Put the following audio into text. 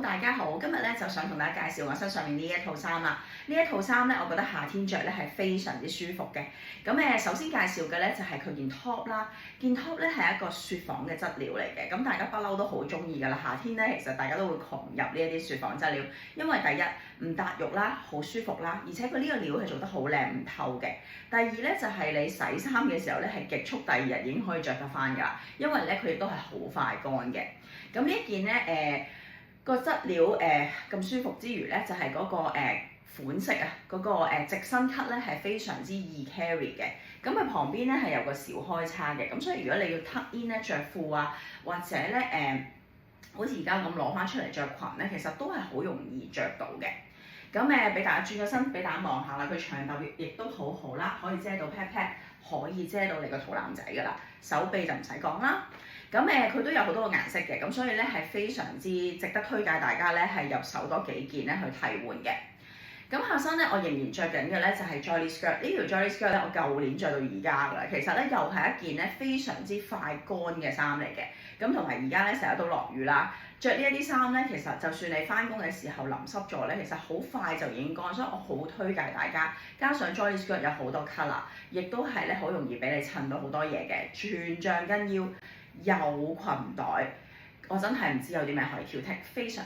大家好，今日咧就想同大家介紹我身上面呢一套衫啦。呢一套衫咧，我覺得夏天着咧係非常之舒服嘅。咁首先介紹嘅咧就係佢件 top 啦。件 top 咧係一個雪紡嘅質料嚟嘅，咁大家不嬲都好中意㗎啦。夏天咧其實大家都會狂入呢一啲雪紡質料，因為第一唔搭肉啦，好舒服啦，而且佢呢個料係做得好靚唔透嘅。第二咧就係你洗衫嘅時候咧係極速第二日已經可以着得翻㗎啦，因為咧佢亦都係好快乾嘅。咁呢一件咧個質料咁舒服之餘咧，就係嗰個款式啊，嗰個直身 cut 咧係非常之易 carry 嘅。咁佢旁邊咧係有個小開叉嘅，咁所以如果你要 tuck in 咧着褲啊，或者咧好似而家咁攞翻出嚟着裙咧，其實都係好容易着到嘅。咁俾大家轉個身俾大家望下啦，佢長度亦都好好啦，可以遮到 pat pat，可以遮到你個肚腩仔㗎啦，手臂就唔使講啦。佢都有好多個顏色嘅，咁所以咧係非常之值得推介大家咧係入手多幾件咧去替換嘅。咁下身咧，我仍然着緊嘅咧就係 Jolly Skirt。呢條 Jolly Skirt 咧，我舊年着到而家㗎啦。其實咧又係一件咧非常之快乾嘅衫嚟嘅。咁同埋而家咧成日都落雨啦，着呢一啲衫咧，其實就算你翻工嘅時候淋濕咗咧，其實好快就已經乾，所以我好推介大家。加上 Jolly Skirt 有好多 colour，亦都係咧好容易俾你襯到好多嘢嘅，全橡筋腰，有裙袋，我真係唔知有啲咩可以挑剔，非常。